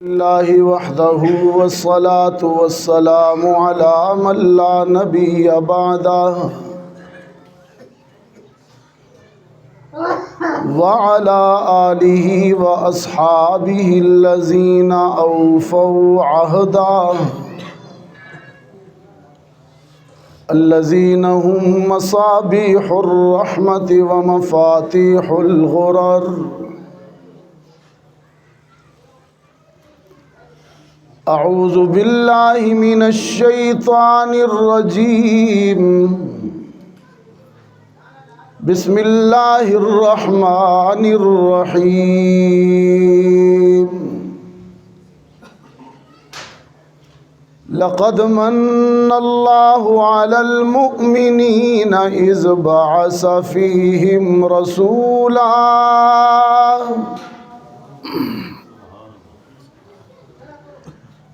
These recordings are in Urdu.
اللہ وحدہ والصلاة والسلام علی من لا نبی بعدہ وعلى آلہ واصحابہ الذین اوفوا عہدہ الذین هم مصابیح الرحمت ومفاتیح الغرر اعوذ باللہ من الشیطان الرجیم بسم اللہ الرحمن الرحیم لقد من اللہ علی المؤمنین اذ بعث فیہم رسولا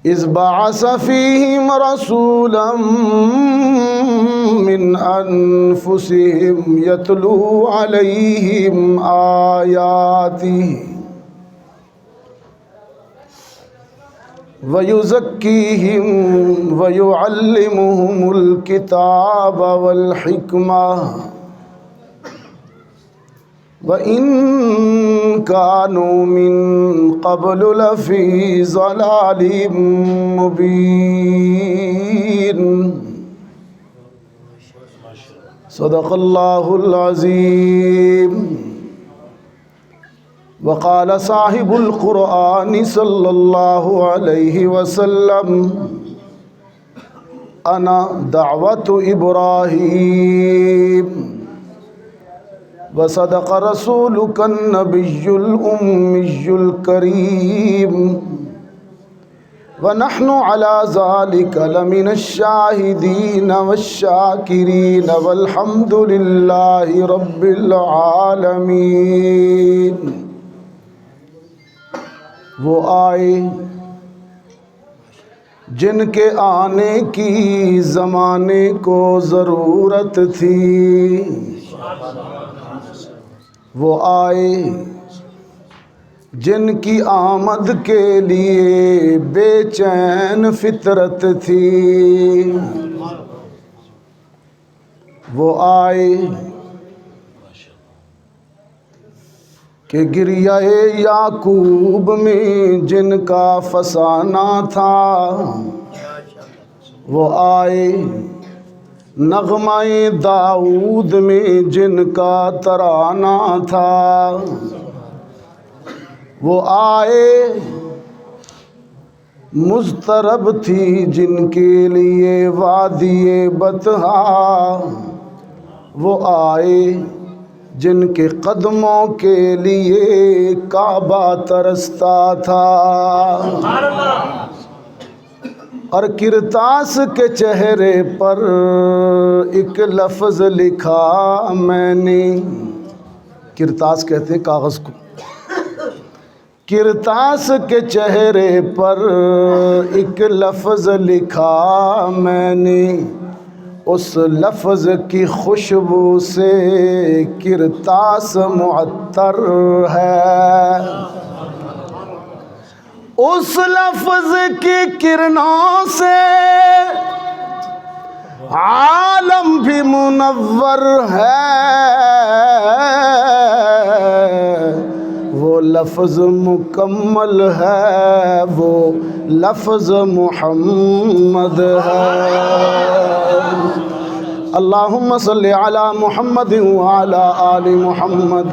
اذ بعث فیہم رسولا من انفسہم یتلو علیہم آیاتہ وَيُزَكِّيهِمْ وَيُعَلِّمُهُمُ الْكِتَابَ وَالْحِكْمَةَ وَإِن كَانُوا مِن قَبْلُ لَفِي ضَلَالٍ مُبِينٍ صدق اللہ العظیم وقال صاحب القرآن صلی اللہ علیہ وسلم انا دعوت ابراہیم وصدق رسولک النبی الأمی الکریم ونحن على ذلك لمن الشاہدین والشاکرین والحمد للہ رب العالمین۔ وہ آئے جن کے آنے کی زمانے کو ضرورت تھی، وہ آئے جن کی آمد کے لیے بے چین فطرت تھی، وہ آئے کہ گریہ یعقوب میں جن کا فسانہ تھا، وہ آئے نغمہ داؤد میں جن کا ترانہ تھا، وہ آئے مضطرب تھی جن کے لیے وادی بطحا، وہ آئے جن کے قدموں کے لیے کعبہ ترستا تھا، اور کرتاس کے چہرے پر ایک لفظ لکھا میں نے، کرتاس کہتے ہیں کاغذ کو، کرتاس کے چہرے پر ایک لفظ لکھا میں نے، اس لفظ کی خوشبو سے کرتاس معطر ہے، اس لفظ کی کرنوں سے عالم بھی منور ہے، وہ لفظ مکمل ہے، وہ لفظ محمد ہے۔ اللہم صلی علی محمد وعلی آل محمد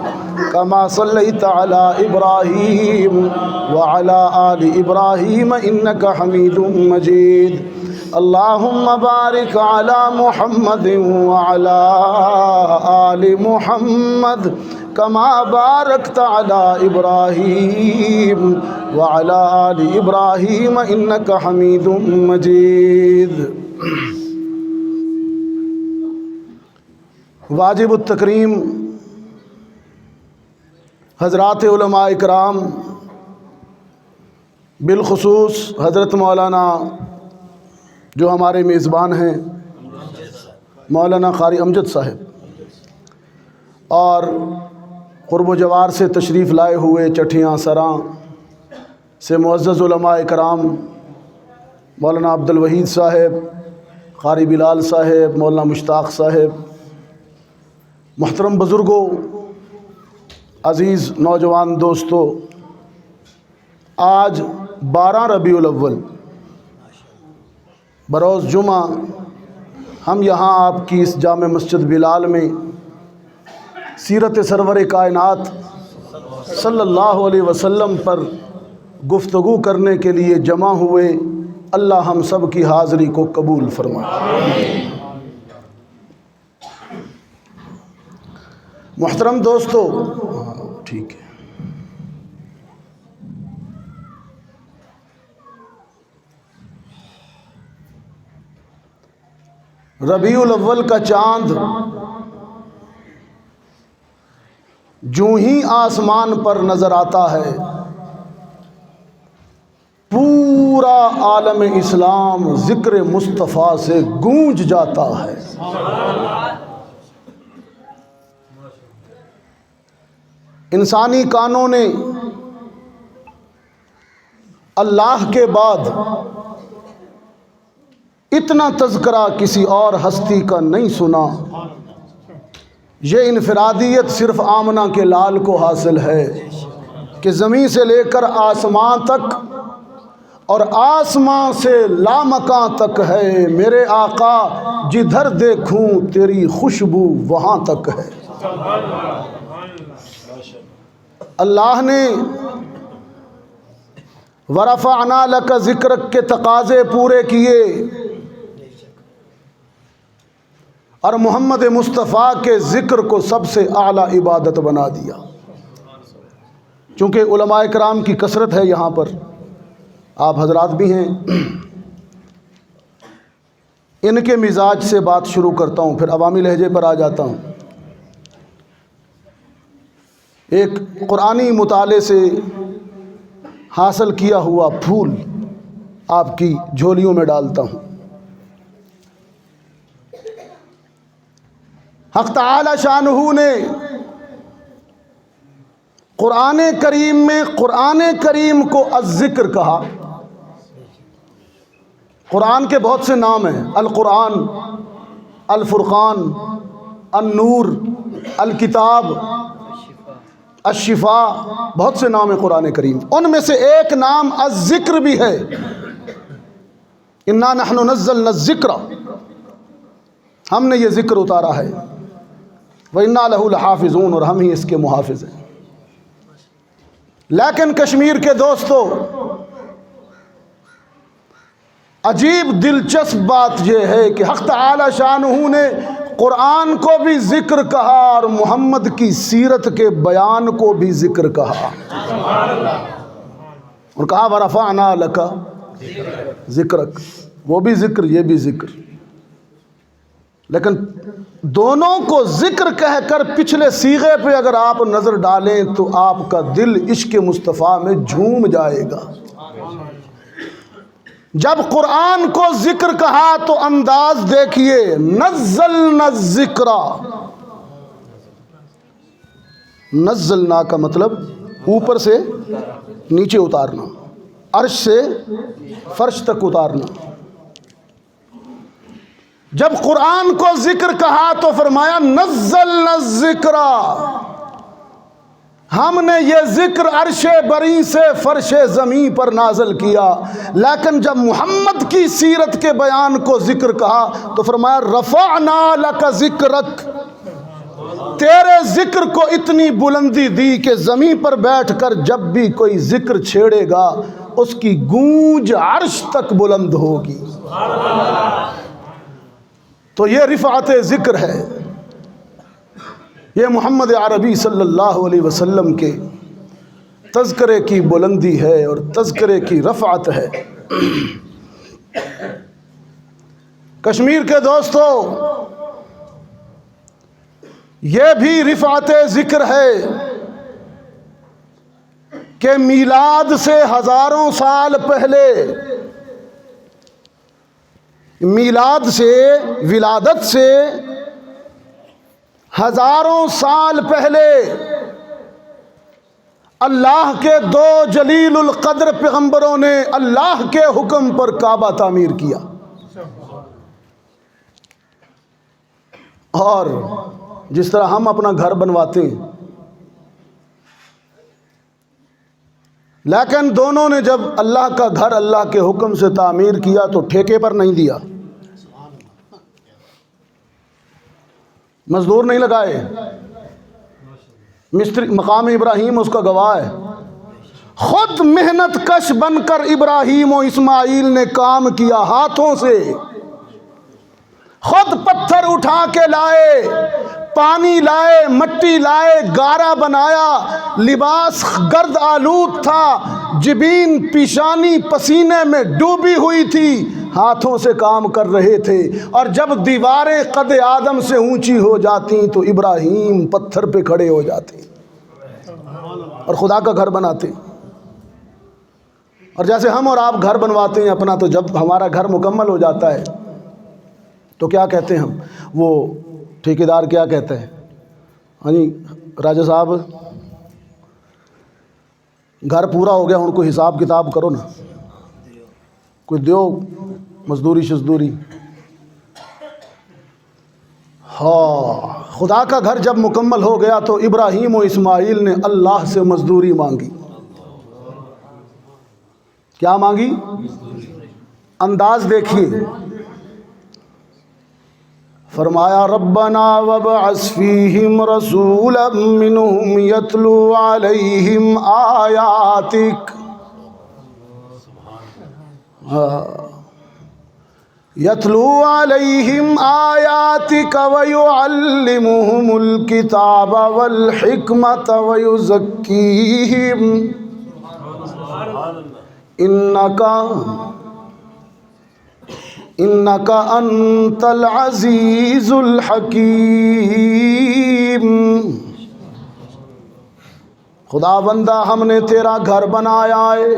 کما صلیت علی ابراہیم وعلی آل ابراہیم انک حمید مجید۔ اللہم بارک علی محمد وعلی آل محمد کما بارکت علی ابراہیم وعلی آل ابراہیم انک حمید مجید۔ واجب التکریم حضرات علماء اکرام، بالخصوص حضرت مولانا جو ہمارے میزبان ہیں مولانا قاری امجد صاحب، اور قرب و جوار سے تشریف لائے ہوئے چٹھیاں سراں سے معزز علماء کرام مولانا عبد الوحید صاحب، قاری بلال صاحب، مولانا مشتاق صاحب، محترم بزرگوں، عزیز نوجوان دوستو، آج 12 ربیع الاول بروز جمعہ ہم یہاں آپ کی اس جامع مسجد بلال میں سیرت سرور کائنات صلی اللہ علیہ وسلم پر گفتگو کرنے کے لیے جمع ہوئے۔ اللہ ہم سب کی حاضری کو قبول فرمائے۔ محترم دوستو، ٹھیک ہے، ربیع الاول کا چاند جوں ہی آسمان پر نظر آتا ہے، پورا عالم اسلام ذکر مصطفیٰ سے گونج جاتا ہے۔ انسانی کانوں نے اللہ کے بعد اتنا تذکرہ کسی اور ہستی کا نہیں سنا۔ یہ انفرادیت صرف آمنہ کے لال کو حاصل ہے کہ زمین سے لے کر آسمان تک اور آسمان سے لامکاں تک ہے، میرے آقا جدھر دیکھوں تیری خوشبو وہاں تک ہے۔ اللہ نے وَرَفَعْنَا لَكَ ذِكْرَكَ کے تقاضے پورے کیے اور محمد مصطفیٰ کے ذکر کو سب سے اعلیٰ عبادت بنا دیا۔ چونکہ علماء کرام کی کثرت ہے یہاں پر، آپ حضرات بھی ہیں، ان کے مزاج سے بات شروع کرتا ہوں، پھر عوامی لہجے پر آ جاتا ہوں۔ ایک قرآنی مطالعے سے حاصل کیا ہوا پھول آپ کی جھولیوں میں ڈالتا ہوں۔ حق تعالی شانہ نے قرآن کریم میں قرآن کریم کو الذکر کہا۔ قرآن کے بہت سے نام ہیں، القرآن، الفرقان، النور، الکتاب، الشفاء، بہت سے نام ہیں قرآن کریم۔ ان میں سے ایک نام الذکر بھی ہے۔ انا نحن نزلنا الذکر، ہم نے یہ ذکر اتارا ہے، وَإِنَّا لَهُ لَحَافِظُونَ، اور ہم ہی اس کے محافظ ہیں۔ لیکن کشمیر کے دوستو، عجیب دلچسپ بات یہ ہے کہ حق تعالی شانہ نے قرآن کو بھی ذکر کہا اور محمد کی سیرت کے بیان کو بھی ذکر کہا، اور کہا وَرَفَعْنَا لَكَ ذِكْرَكَ، وہ بھی ذکر یہ بھی ذکر۔ لیکن دونوں کو ذکر کہہ کر پچھلے صیغے پہ اگر آپ نظر ڈالیں تو آپ کا دل عشق مصطفیٰ میں جھوم جائے گا۔ جب قرآن کو ذکر کہا تو انداز دیکھیے، نزلنا الذکر، نزلنا کا مطلب اوپر سے نیچے اتارنا، عرش سے فرش تک اتارنا۔ جب قرآن کو ذکر کہا تو فرمایا نزلنا الذکر، ہم نے یہ ذکر عرش بری سے فرش زمین پر نازل کیا۔ لیکن جب محمد کی سیرت کے بیان کو ذکر کہا تو فرمایا رفعنا لک ذکرک، تیرے ذکر کو اتنی بلندی دی کہ زمین پر بیٹھ کر جب بھی کوئی ذکر چھیڑے گا اس کی گونج عرش تک بلند ہوگی۔ تو یہ رفعت ذکر ہے، یہ محمد عربی صلی اللہ علیہ وسلم کے تذکرے کی بلندی ہے اور تذکرے کی رفعت ہے۔ کشمیر کے دوستو، یہ بھی رفعت ذکر ہے کہ میلاد سے ہزاروں سال پہلے، میلاد سے، ولادت سے ہزاروں سال پہلے اللہ کے دو جلیل القدر پیغمبروں نے اللہ کے حکم پر کعبہ تعمیر کیا، اور جس طرح ہم اپنا گھر بنواتے ہیں، لیکن دونوں نے جب اللہ کا گھر اللہ کے حکم سے تعمیر کیا تو ٹھیکے پر نہیں دیا، مزدور نہیں لگائے، مستری مقام ابراہیم اس کا گواہ ہے، خود محنت کش بن کر ابراہیم و اسماعیل نے کام کیا ہاتھوں سے، خود پتھر اٹھا کے لائے، پانی لائے، مٹی لائے، گارا بنایا، لباس گرد آلود تھا، جبین پیشانی پسینے میں ڈوبی ہوئی تھی، ہاتھوں سے کام کر رہے تھے، اور جب دیواریں قد آدم سے اونچی ہو جاتی تو ابراہیم پتھر پہ کھڑے ہو جاتے اور خدا کا گھر بناتے۔ اور جیسے ہم اور آپ گھر بنواتے ہیں اپنا، تو جب ہمارا گھر مکمل ہو جاتا ہے تو کیا کہتے ہیں ہم، وہ ٹھیکیدار کیا کہتا ہے، ہاں جی راجہ صاحب گھر پورا ہو گیا، ان کو حساب کتاب کرو نا، کوئی دیو مزدوری شزدوری۔ ہاں، خدا کا گھر جب مکمل ہو گیا تو ابراہیم و اسماعیل نے اللہ سے مزدوری مانگی۔ کیا مانگی؟ انداز دیکھیے، فرمایا ربنا وابعث فیہم رسولا منہم یتلو علیہم آیاتک، یتلو علیہم آیاتک ویعلمہم الکتاب والحکمت ویزکیہم انکا انت العزیز الحکیم۔ خدا بندہ ہم نے تیرا گھر بنایا ہے،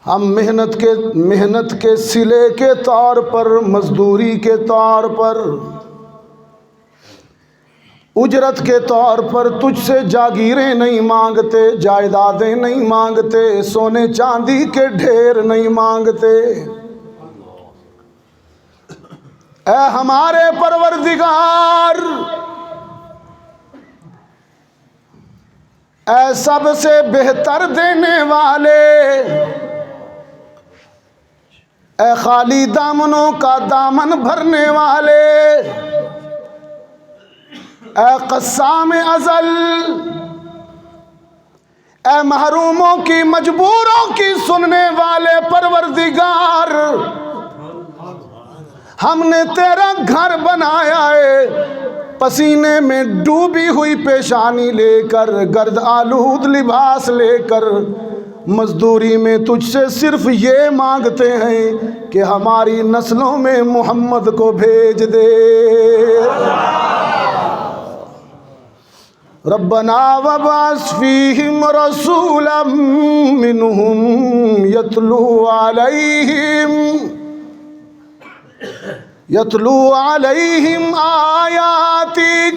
ہم محنت کے صلے کے طور پر، مزدوری کے طور پر، اجرت کے طور پر تجھ سے جاگیریں نہیں مانگتے، جائیدادیں نہیں مانگتے، سونے چاندی کے ڈھیر نہیں مانگتے۔ اے ہمارے پروردگار، اے سب سے بہتر دینے والے، اے خالی دامنوں کا دامن بھرنے والے، اے قسام ازل، اے محروموں کی مجبوروں کی سننے والے پروردگار، ہم نے تیرا گھر بنایا ہے، پسینے میں ڈوبی ہوئی پیشانی لے کر، گرد آلود لباس لے کر، مزدوری میں تجھ سے صرف یہ مانگتے ہیں کہ ہماری نسلوں میں محمد کو بھیج دے۔ ربنا وابعث فیہم رسولا منہم یتلو علیہم آیاتک۔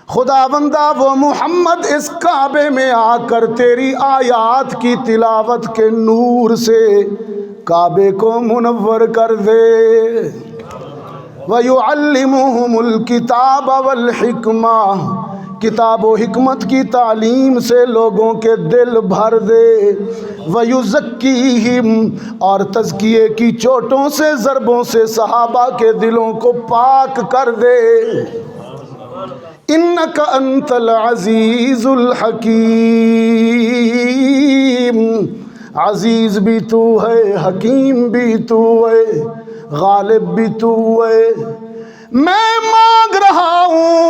خدا بندہ وہ محمد اس کعبے میں آ کر تیری آیات کی تلاوت کے نور سے کعبے کو منور کر دے۔ وَيُعَلِّمُهُمُ الْكِتَابَ وَالْحِكْمَةَ، کتاب و حکمت کی تعلیم سے لوگوں کے دل بھر دے۔ وَيُزَكِّيهِمْ، اور تزکیے کی چوٹوں سے، ضربوں سے صحابہ کے دلوں کو پاک کر دے۔ انک انت العزیز الحکیم، عزیز بھی تو ہے، حکیم بھی تو ہے، غالب بھی تو ہے۔ میں مانگ رہا ہوں،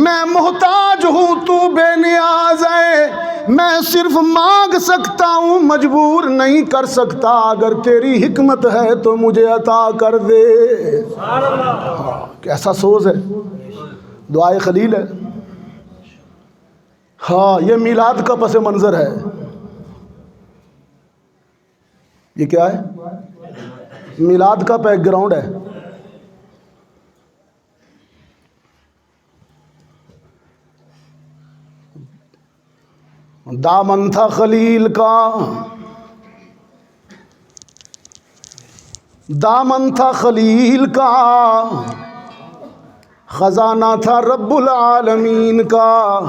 میں محتاج ہوں، تو بے نیاز ہے، میں صرف مانگ سکتا ہوں، مجبور نہیں کر سکتا، اگر تیری حکمت ہے تو مجھے عطا کر دے۔ کیسا سوز ہے، دعائے خلیل ہے۔ ہاں، یہ میلاد کا پس منظر ہے۔ یہ کیا ہے؟ میلاد کا بیک گراؤنڈ ہے۔ دامن تھا خلیل کا، دامن تھا خلیل کا، خزانہ تھا رب العالمین کا،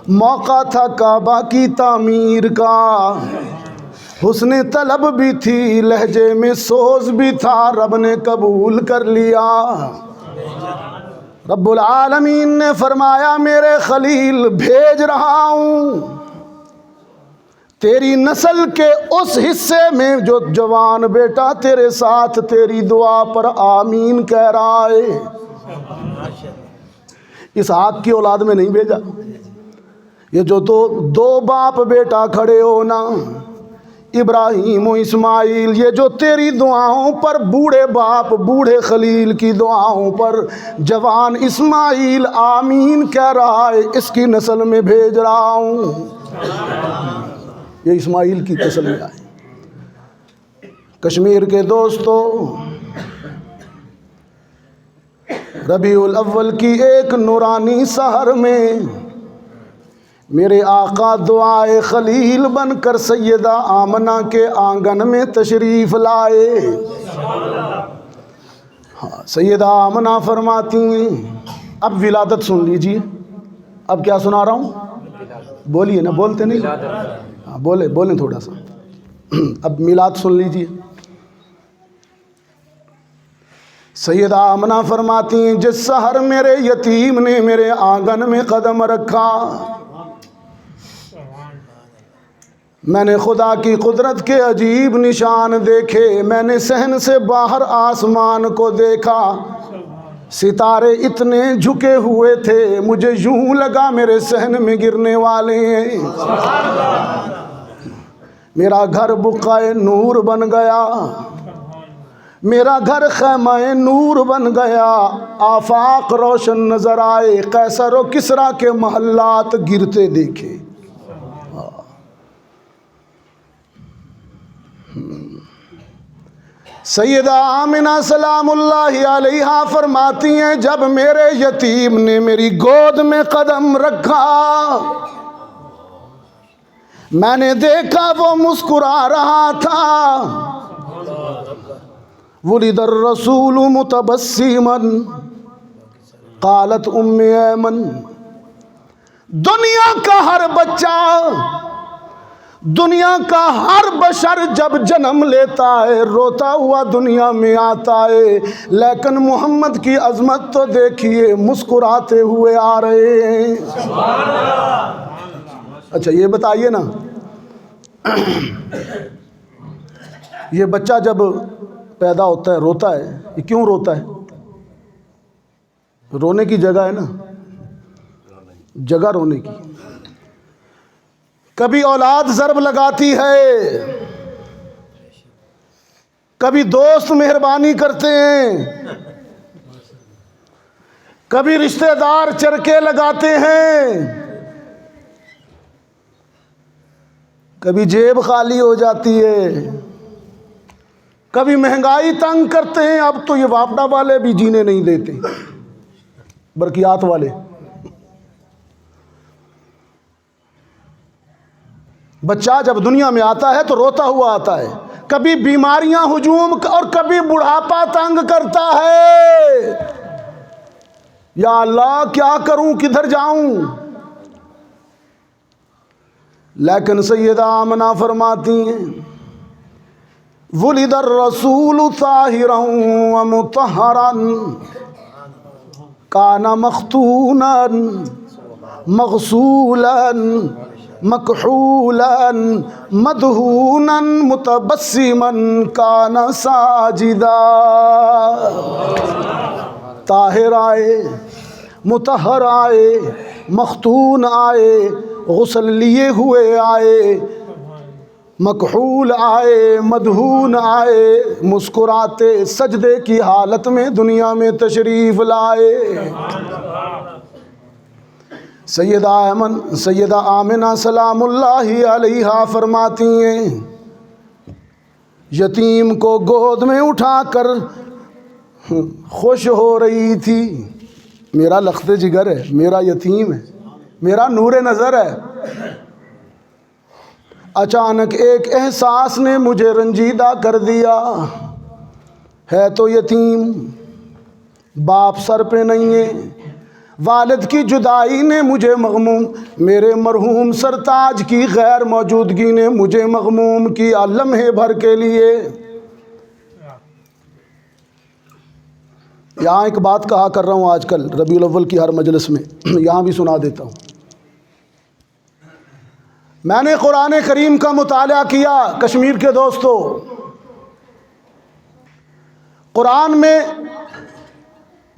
موقع تھا کعبہ کی تعمیر کا، حسن طلب بھی تھی لہجے میں سوز بھی تھا، رب نے قبول کر لیا۔ رب العالمین نے فرمایا میرے خلیل بھیج رہا ہوں تیری نسل کے اس حصے میں جو جوان بیٹا تیرے ساتھ تیری دعا پر آمین کہہ رہا ہے۔ اسحاق کی اولاد میں نہیں بھیجا، یہ جو دو باپ بیٹا کھڑے ہو نا، ابراہیم و اسماعیل، یہ جو تیری دعاؤں پر بوڑھے باپ بوڑھے خلیل کی دعاؤں پر جوان اسماعیل آمین کہہ رہا ہے، اس کی نسل میں بھیج رہا ہوں۔ یہ اسماعیل کی نسل میں آئے۔ کشمیر کے دوستو، ربیع الاول کی ایک نورانی سحر میں میرے آقا دعائے خلیل بن کر سیدہ آمنہ کے آنگن میں تشریف لائے۔ سیدہ آمنہ فرماتی ہیں، اب ولادت سن لیجئے۔ اب کیا سنا رہا ہوں؟ بولیے نا، بولتے نہیں؟ بولیں تھوڑا سا۔ اب میلاد سن لیجئے۔ سیدہ آمنہ فرماتی ہیں، جس سحر میرے یتیم نے میرے آنگن میں قدم رکھا، میں نے خدا کی قدرت کے عجیب نشان دیکھے۔ میں نے صحن سے باہر آسمان کو دیکھا، ستارے اتنے جھکے ہوئے تھے، مجھے یوں لگا میرے صحن میں گرنے والے ہیں۔ میرا گھر بقعہ نور بن گیا، میرا گھر خیمہ نور بن گیا، آفاق روشن نظر آئے، قیصر و کسریٰ کے محلات گرتے دیکھے۔ سیدہ آمنہ سلام اللہ علیہا فرماتی ہیں، جب میرے یتیم نے میری گود میں قدم رکھا، میں نے دیکھا وہ مسکرا رہا تھا۔ ولد الرسول متبسما قالت ام ایمن، دنیا کا ہر بچہ، دنیا کا ہر بشر جب جنم لیتا ہے روتا ہوا دنیا میں آتا ہے، لیکن محمد کی عظمت تو دیکھیے، مسکراتے ہوئے آ رہے ہیں۔ اچھا یہ بتائیے نا، یہ بچہ جب پیدا ہوتا ہے روتا ہے، یہ کیوں روتا ہے؟ رونے کی جگہ ہے نا، جگہ رونے کی۔ کبھی اولاد ضرب لگاتی ہے، کبھی دوست مہربانی کرتے ہیں، کبھی رشتہ دار چرکے لگاتے ہیں، کبھی جیب خالی ہو جاتی ہے، کبھی مہنگائی تنگ کرتے ہیں۔ اب تو یہ واپڈا والے بھی جینے نہیں دیتے، برقیات والے۔ بچہ جب دنیا میں آتا ہے تو روتا ہوا آتا ہے، کبھی بیماریاں ہجوم اور کبھی بڑھاپا تنگ کرتا ہے۔ یا اللہ کیا کروں، کدھر جاؤں؟ لیکن سیدہ آمنہ فرماتی ہیں، ولد الرسول طاہرا ومطہرا کان مختونا مغسولا مکحولا مدہونا متبسما کان ساجدا۔ طاہر آئے، مطہر آئے، مختون آئے، غسل لیے ہوئے آئے، مکحول آئے، مدہون آئے، مسکراتے سجدے کی حالت میں دنیا میں تشریف لائے۔ سیدہ آمنہ سلام اللہ علیہا فرماتی ہیں، یتیم کو گود میں اٹھا کر خوش ہو رہی تھی۔ میرا لخت جگر ہے، میرا یتیم ہے، میرا نور نظر ہے۔ اچانک ایک احساس نے مجھے رنجیدہ کر دیا، ہے تو یتیم، باپ سر پہ نہیں ہے، والد کی جدائی نے مجھے مغموم، میرے مرحوم سرتاج کی غیر موجودگی نے مجھے مغموم کیا لمحے بھر کے لیے۔ یہاں ایک بات کہا کر رہا ہوں آج کل ربیع الاول کی ہر مجلس میں، یہاں بھی سنا دیتا ہوں۔ میں نے قرآن کریم کا مطالعہ کیا کشمیر کے دوستو۔ قرآن میں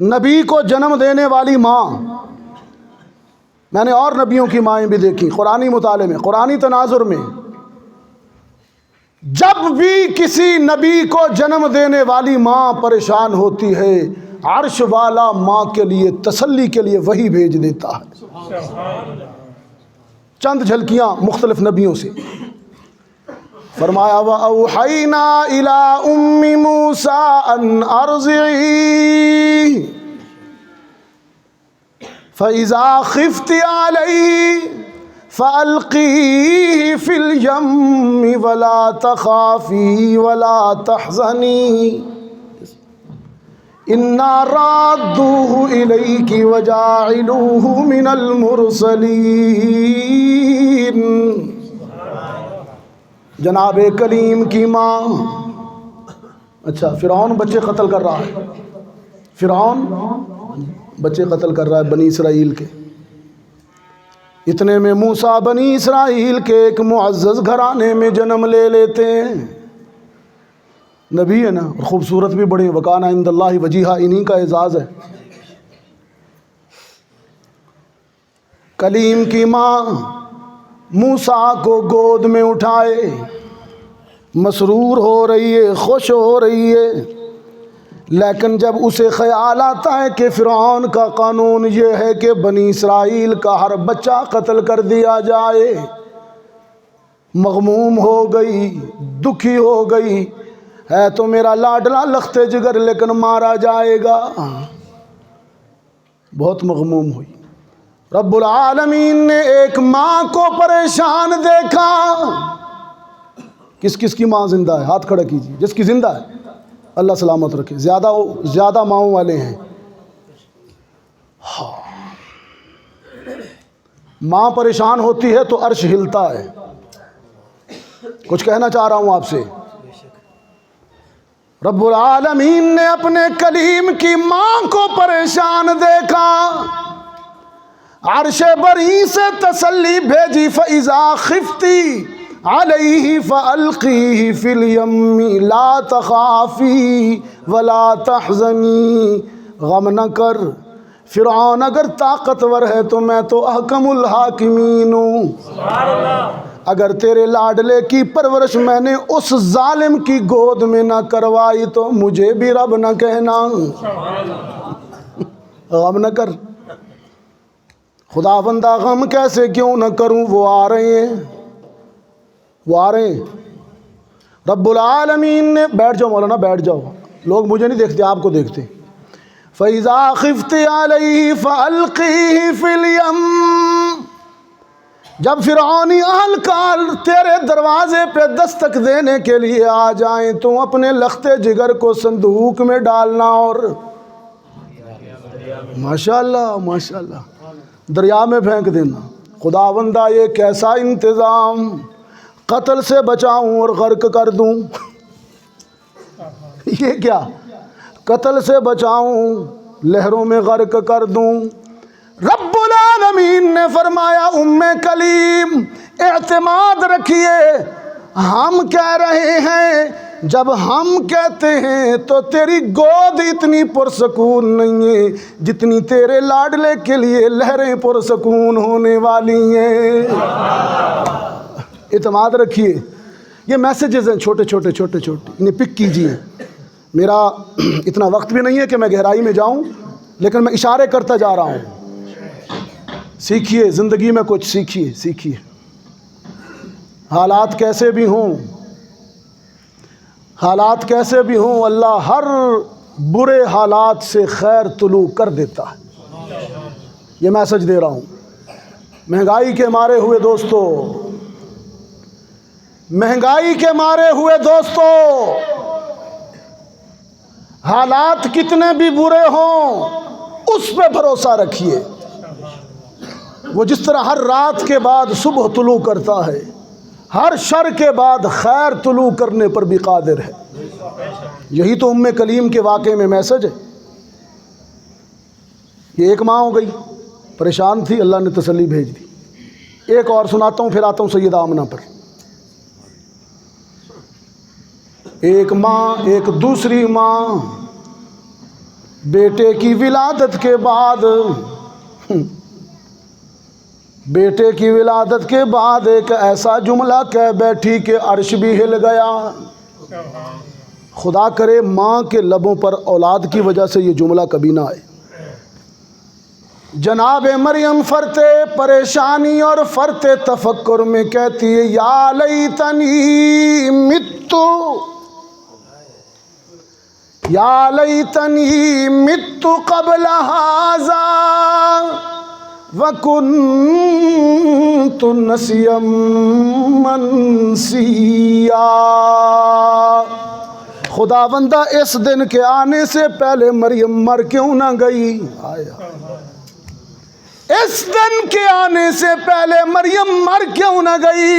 نبی کو جنم دینے والی ماں، میں نے اور نبیوں کی مائیں بھی دیکھی قرآنی مطالعے میں، قرآنی تناظر میں، جب بھی کسی نبی کو جنم دینے والی ماں پریشان ہوتی ہے، عرش والا ماں کے لیے تسلی کے لیے وحی بھیج دیتا ہے۔ چند جھلکیاں مختلف نبیوں سے۔ فرمایا وَأَوْحَيْنَا إِلَىٰ أُمِّ مُوسَىٰ أَنْ أَرْضِعِيهِ فَإِذَا خِفْتِ عَلَيْهِ فَأَلْقِيهِ فِي الْيَمِّ وَلَا تَخَافِي وَلَا تَحْزَنِي إِنَّا رَادُّوهُ إِلَيْكِ وَجَاعِلُوهُ مِنَ الْمُرْسَلِينَ۔ جناب کلیم کی ماں۔ اچھا، فرعون بچے قتل کر رہا ہے، فرعون بچے قتل کر رہا ہے بنی اسرائیل کے۔ اتنے میں موسیٰ بنی اسرائیل کے ایک معزز گھرانے میں جنم لے لیتے ہیں، نبی ہے نا، اور خوبصورت بھی بڑے، وکانہ عند اللہ وجیہا، انہی کا اعزاز ہے۔ کلیم کی ماں موسیٰ کو گود میں اٹھائے، مسرور ہو رہی ہے، خوش ہو رہی ہے، لیکن جب اسے خیال آتا ہے کہ فرعون کا قانون یہ ہے کہ بنی اسرائیل کا ہر بچہ قتل کر دیا جائے، مغموم ہو گئی، دکھی ہو گئی، ہے تو میرا لاڈلا لخت جگر لیکن مارا جائے گا، بہت مغموم ہوئی۔ رب العالمین نے ایک ماں کو پریشان دیکھا۔ کس کس کی ماں زندہ ہے؟ ہاتھ کھڑا کیجیے جس کی زندہ ہے، اللہ سلامت رکھے، زیادہ ماؤں والے ہیں۔ ماں پریشان ہوتی ہے تو عرش ہلتا ہے۔ کچھ کہنا چاہ رہا ہوں آپ سے، رب العالمین نے اپنے کلیم کی ماں کو پریشان دیکھا، عرش بری سے تسلی بھیجی، فَإِذَا خِفْتِ عَلَيْهِ فَأَلْقِيهِ فِي الْيَمِّ لَا تَخَافِي وَلَا تَحْزَنِي، غم نہ کر، فرعون اگر طاقتور ہے تو میں تو احکم الحاکمین ہوں۔ اگر تیرے لاڈلے کی پرورش میں نے اس ظالم کی گود میں نہ کروائی تو مجھے بھی رب نہ کہنا، غم نہ کر۔ خدا بندہ غم کیسے کیوں نہ کروں، وہ آ رہے ہیں، وہ آ رہے ہیں۔ رب العالمین نے، بیٹھ جاؤ مولانا بیٹھ جاؤ، لوگ مجھے نہیں دیکھتے آپ کو دیکھتے۔ فَإِذَا خِفْتِ عَلَيْهِ فَأَلْقِيهِ فِي الْيَمِّ، جب فرعونی اہلکار تیرے دروازے پہ دستک دینے کے لیے آ جائیں تو اپنے لخت جگر کو صندوق میں ڈالنا اور ماشاءاللہ ماشاءاللہ دریا میں پھینک دینا۔ خدا بندہ یہ کیسا انتظام، قتل سے بچاؤں اور غرق کر دوں، یہ کیا، قتل سے بچاؤں لہروں میں غرق کر دوں۔ رب العالمین نے فرمایا ام کلیم اعتماد رکھیے، ہم کہہ رہے ہیں، جب ہم کہتے ہیں تو تیری گود اتنی پرسکون نہیں ہے جتنی تیرے لاڈلے کے لیے لہریں پرسکون ہونے والی ہیں۔ اعتماد رکھیے۔ یہ میسیجز ہیں چھوٹے چھوٹے چھوٹے چھوٹے، انہیں پک کیجیے۔ میرا اتنا وقت بھی نہیں ہے کہ میں گہرائی میں جاؤں، لیکن میں اشارے کرتا جا رہا ہوں۔ سیکھیے، زندگی میں کچھ سیکھیے، سیکھیے۔ حالات کیسے بھی ہوں، حالات کیسے بھی ہوں، اللہ ہر برے حالات سے خیر طلوع کر دیتا ہے۔ یہ میسج دے رہا ہوں۔ مہنگائی کے مارے ہوئے دوستو، مہنگائی کے مارے ہوئے دوستو، حالات کتنے بھی برے ہوں اس پہ بھروسہ رکھیے۔ وہ جس طرح ہر رات کے بعد صبح طلوع کرتا ہے، ہر شر کے بعد خیر طلوع کرنے پر بھی قادر ہے۔ یہی تو ام کلیم کے واقعے میں میسج ہے۔ یہ ایک ماں ہو گئی، پریشان تھی، اللہ نے تسلی بھیج دی۔ ایک اور سناتا ہوں، پھر آتا ہوں سیدہ آمنہ پر۔ ایک ماں، ایک دوسری ماں، بیٹے کی ولادت کے بعد، بیٹے کی ولادت کے بعد ایک ایسا جملہ کہہ بیٹھی کہ عرش بھی ہل گیا۔ خدا کرے ماں کے لبوں پر اولاد کی وجہ سے یہ جملہ کبھی نہ آئے۔ جناب مریم فرتے پریشانی اور فرتے تفکر میں کہتی ہے یا لیتنی متو، یا لیتنی مت قبل ھذا وکنت نسیا منسیا۔ خداوندہ اس دن کے آنے سے پہلے مریم مر کیوں نہ گئی؟ اس دن کے آنے سے پہلے مریم مر کیوں نہ گئی؟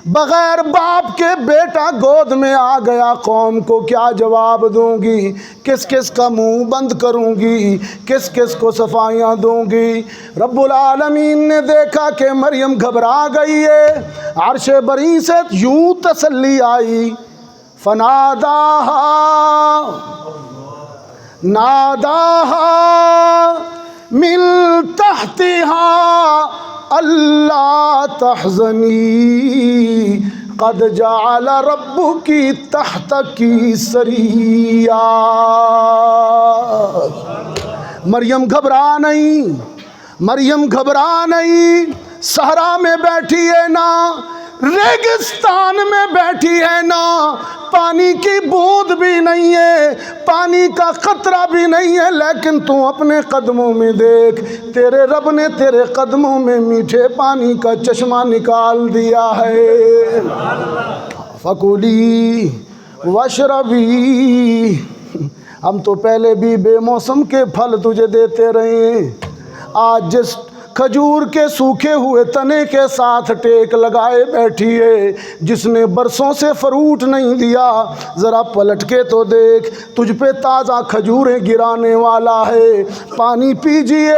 بغیر باپ کے بیٹا گود میں آ گیا، قوم کو کیا جواب دوں گی؟ کس کس کا منہ بند کروں گی؟ کس کس کو صفائیاں دوں گی؟ رب العالمین نے دیکھا کہ مریم گھبرا گئی ہے، عرش بری سے یوں تسلی آئی، فناداہا ناداہا من تحتها اللہ تحزنی قد جعل ربک تحتک سریا۔ مریم گھبرا نہیں، مریم گھبرا نہیں، صحرا میں بیٹھی ہے نا، ریگستان میں بیٹھی ہے نا، پانی کی بوند بھی نہیں ہے، پانی کا قطرہ بھی نہیں ہے، لیکن تو اپنے قدموں میں دیکھ، تیرے رب نے تیرے قدموں میں میٹھے پانی کا چشمہ نکال دیا ہے۔ فَكُلِي وَاشْرَبِي، ہم تو پہلے بھی بے موسم کے پھل تجھے دیتے رہے ہیں، آج جس کھجور کے سوکھے ہوئے تنے کے ساتھ ٹیک لگائے بیٹھی ہے، جس نے برسوں سے فروٹ نہیں دیا، ذرا پلٹ کے تو دیکھ، تجھ پہ تازہ کھجوریں گرانے والا ہے۔ پانی پیجئے،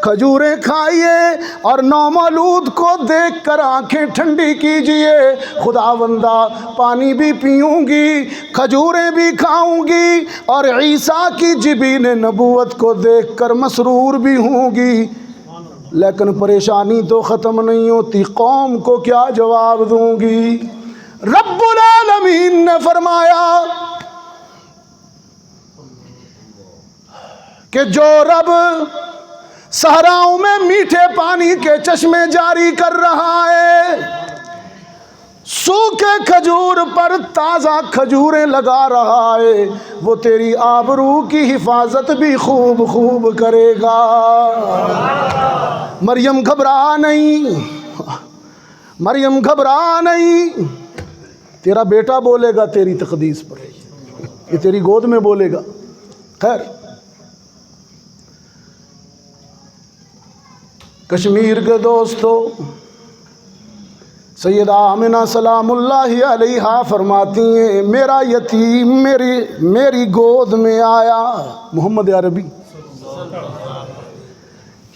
کھجوریں کھائیے، اور نومولود کو دیکھ کر آنکھیں ٹھنڈی کیجئے۔ خداوندہ پانی بھی پیوں گی، کھجوریں بھی کھاؤں گی، اور عیسیٰ کی جبین نبوت کو دیکھ کر مسرور بھی ہوں گی، لیکن پریشانی تو ختم نہیں ہوتی، قوم کو کیا جواب دوں گی؟ رب العالمین نے فرمایا کہ جو رب صحراؤں میں میٹھے پانی کے چشمے جاری کر رہا ہے، سوکھے کھجور پر تازہ کھجوریں لگا رہا ہے، وہ تیری آبرو کی حفاظت بھی خوب خوب کرے گا۔ مریم گھبرا نہیں، مریم گھبرا نہیں، تیرا بیٹا بولے گا تیری تقدیس پر، یہ تیری گود میں بولے گا۔ خیر، کشمیر کے دوستو، سیدہ آمنہ سلام اللہ علیہا فرماتی ہیں میرا یتیم میری گود میں آیا، محمد عربی،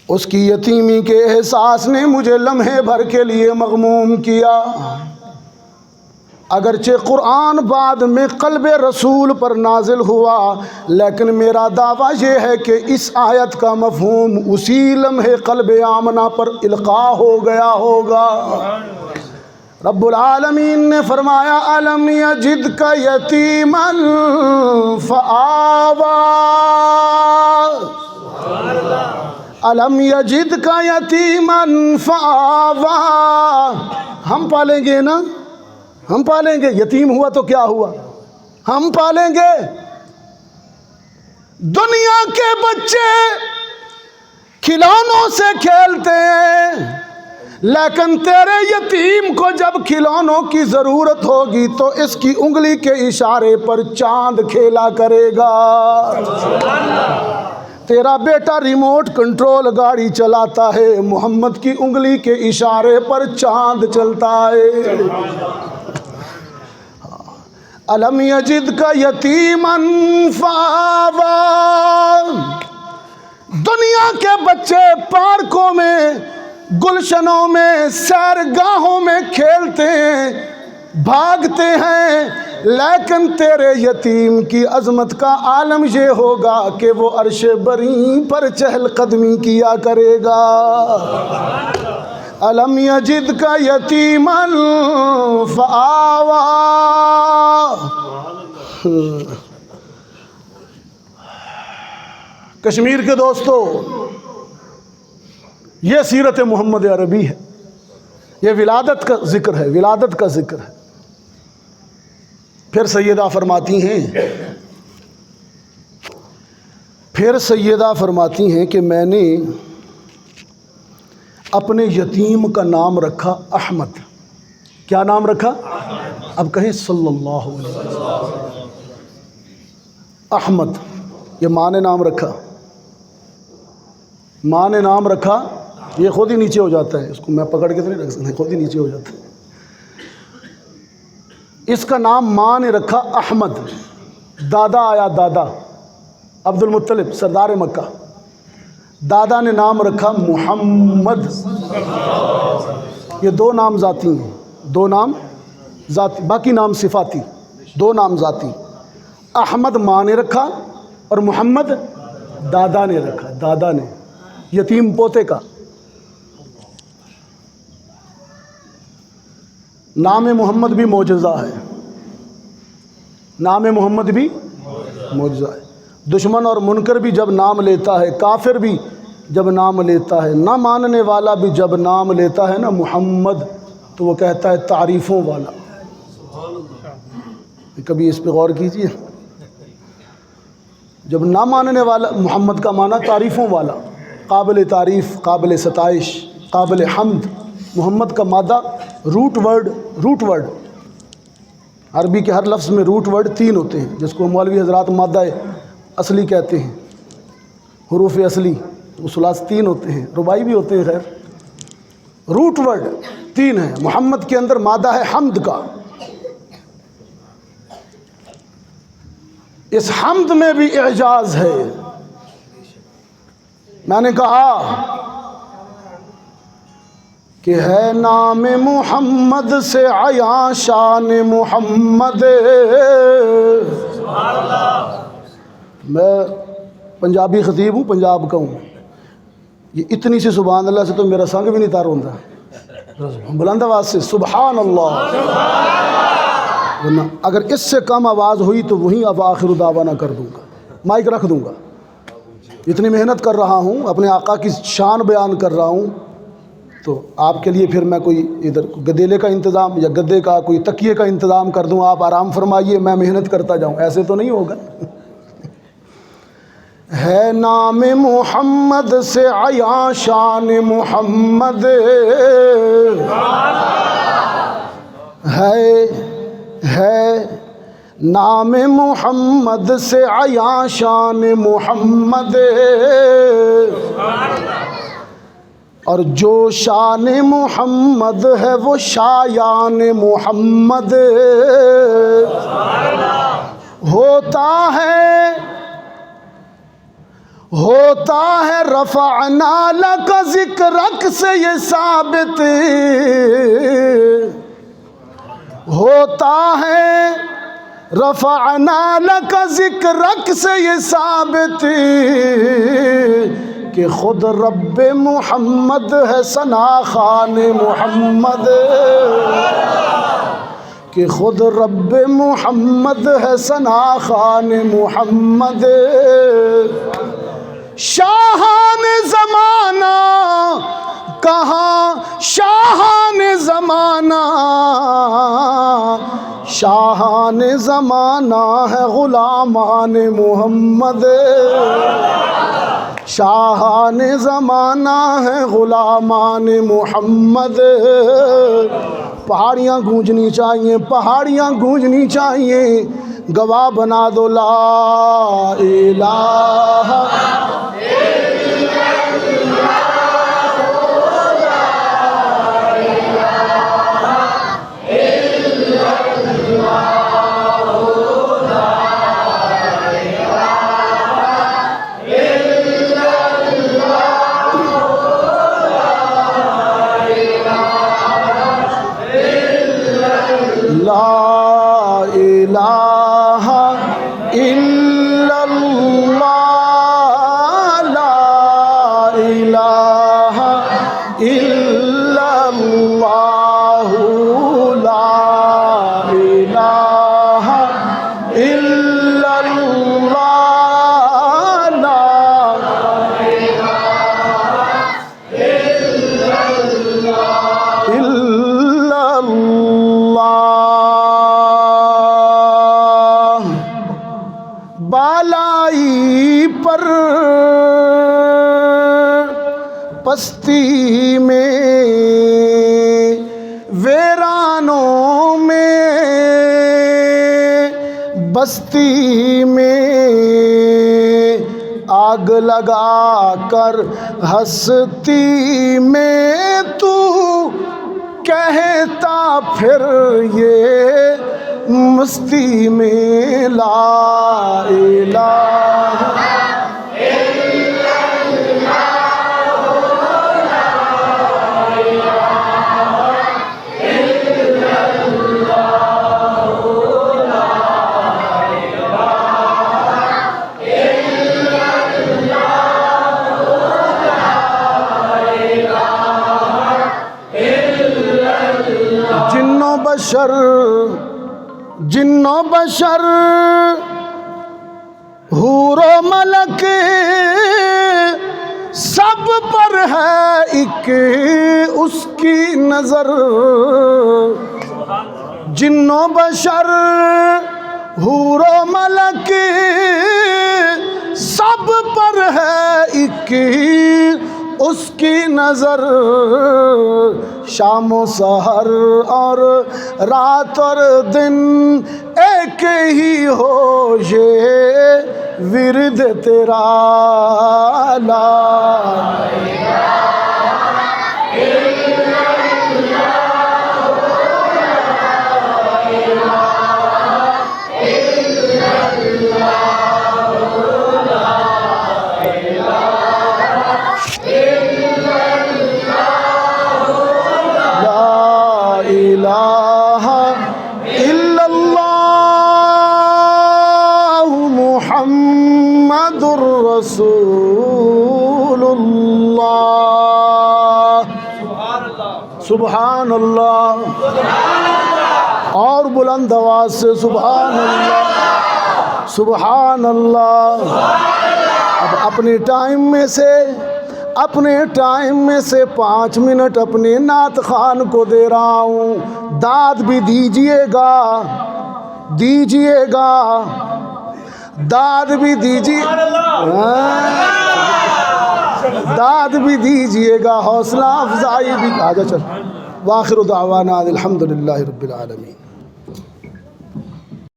اس کی یتیمی کے احساس نے مجھے لمحے بھر کے لیے مغموم کیا۔ اگرچہ قرآن بعد میں قلب رسول پر نازل ہوا، لیکن میرا دعویٰ یہ ہے کہ اس آیت کا مفہوم اسی لمحے قلب آمنہ پر القاء ہو گیا ہوگا۔ رب العالمین نے فرمایا أَلَمْ يَجِدْكَ يَتِيمًا فَآوَى، أَلَمْ يَجِدْكَ يَتِيمًا فَآوَى، ہم پالیں گے نا، ہم پالیں گے، یتیم ہوا تو کیا ہوا، ہم پالیں گے۔ دنیا کے بچے کھلونوں سے کھیلتے ہیں، لیکن تیرے یتیم کو جب کھلونوں کی ضرورت ہوگی تو اس کی انگلی کے اشارے پر چاند کھیلا کرے گا۔ تیرا بیٹا ریموٹ کنٹرول گاڑی چلاتا ہے، محمد کی انگلی کے اشارے پر چاند چلتا ہے۔ الم یجدک یتیما فآویٰ۔ دنیا کے بچے پارکوں میں، گلشنوں میں، سیرگاہوں میں کھیلتے ہیں، بھاگتے ہیں، لیکن تیرے یتیم کی عظمت کا عالم یہ ہوگا کہ وہ عرش بری پر چہل قدمی کیا کرے گا۔ الم یجدک یتیما فآویٰ۔ کشمیر کے دوستو، یہ سیرت محمد عربی ہے، یہ ولادت کا ذکر ہے، ولادت کا ذکر ہے۔ پھر سیدہ فرماتی ہیں کہ میں نے اپنے یتیم کا نام رکھا احمد۔ کیا نام رکھا؟ اب کہیں صلی اللہ علیہ وسلم۔ احمد، یہ ماں نے نام رکھا، ماں نے نام رکھا، یہ خود ہی نیچے ہو جاتا ہے، اس کو میں پکڑ کے تو نہیں رکھ سکتا، خود ہی نیچے ہو جاتا ہے۔ اس کا نام ماں نے رکھا احمد۔ دادا آیا، دادا عبد المطلب سردار مکہ، دادا نے نام رکھا محمد۔ یہ دو نام ذاتی ہیں، دو نام ذاتی، باقی نام صفاتی، دو نام ذاتی۔ احمد ماں نے رکھا اور محمد دادا نے رکھا، دادا نے، یتیم پوتے کا۔ نام محمد بھی معجزہ ہے، نام محمد بھی معجزہ ہے۔ دشمن اور منکر بھی جب نام لیتا ہے، کافر بھی جب نام لیتا ہے، نہ ماننے والا بھی جب نام لیتا ہے نا محمد، تو وہ کہتا ہے تعریفوں والا۔ کبھی اس پہ غور کیجیے، جب نہ ماننے والا، محمد کا معنی تعریفوں والا، قابل تعریف، قابل ستائش، قابل حمد۔ محمد کا مادہ روٹ ورڈ، عربی کے ہر لفظ میں روٹ ورڈ 3 ہوتے ہیں، جس کو مولوی حضرات مادہ اصلی کہتے ہیں، حروف اصلی، اصلاث 3 ہوتے ہیں، رباعی بھی ہوتے ہیں، خیر روٹ ورڈ 3 ہیں۔ محمد کے اندر مادہ ہے حمد کا، اس حمد میں بھی اعجاز ہے۔ میں نے کہا کہ ہے نام محمد سے عیاں شان محمد۔ میں پنجابی خطیب ہوں، پنجاب کا ہوں، یہ اتنی سی سبحان اللہ سے تو میرا سنگ بھی نہیں تار ہوتا، بلند آواز سے سبحان اللہ، ورنہ اگر اس سے کم آواز ہوئی تو وہیں اب آخر دعوانا کر دوں گا، مائک رکھ دوں گا۔ اتنی محنت کر رہا ہوں، اپنے آقا کی شان بیان کر رہا ہوں، تو آپ کے لیے پھر میں کوئی ادھر گدیلے کا انتظام یا گدے کا کوئی تکیے کا انتظام کر دوں، آپ آرام فرمائیے، میں محنت کرتا جاؤں، ایسے تو نہیں ہوگا۔ ہے نام محمد سے عیاں شان محمد، ہے نام محمد سے عیاں شان محمد، اور جو شان محمد ہے وہ شایان محمد ہوتا ہے رفعنا لک ذکرک سے یہ ثابت، ہوتا ہے رفعنا لک ذکرک سے یہ ثابت کہ خود رب محمد ہے ثنا خوان محمد، کہ خود رب محمد ہے ثنا خوان محمد۔ شاہان زمانہ کہاں شاہان زمانہ، شاہان زمانہ ہے غلامان محمد۔ شاہان زمانہ ہے غلامان محمد. پہاڑیاں گونجنی چاہیے، پہاڑیاں گونجنی چاہیے، گواہ بنا دو لا الہ. لا الہ الا اللہ، لا الہ الا اللہ، لا الہ الا اللہ، الا اللہ. بالائی پر پستی میں ویرانوں میں بستی میں آگ لگا کر ہستی میں تو کہتا پھر یہ مستی میں لا الہ جن و بشر حور و ملک سب پر ہے ایک اس کی نظر. جن و بشر حور و ملک سب پر ہے ایک اس کی نظر. شام و سحر اور رات اور دن ایک ہی ہو یہ ورد تیرا لا الہ الا اللہ محمد الرسول اللہ. سبحان اللہ. اور بلند آواز سے سبحان اللہ، سبحان اللہ. اب اپنے ٹائم میں سے 5 منٹ اپنے نعت خوان کو دے رہا ہوں. داد بھی دیجئے گا، داد بھی دیجئے گا، حوصلہ افزائی بھی. آجا چل. وآخر دعوانا الحمدللہ رب العالمین.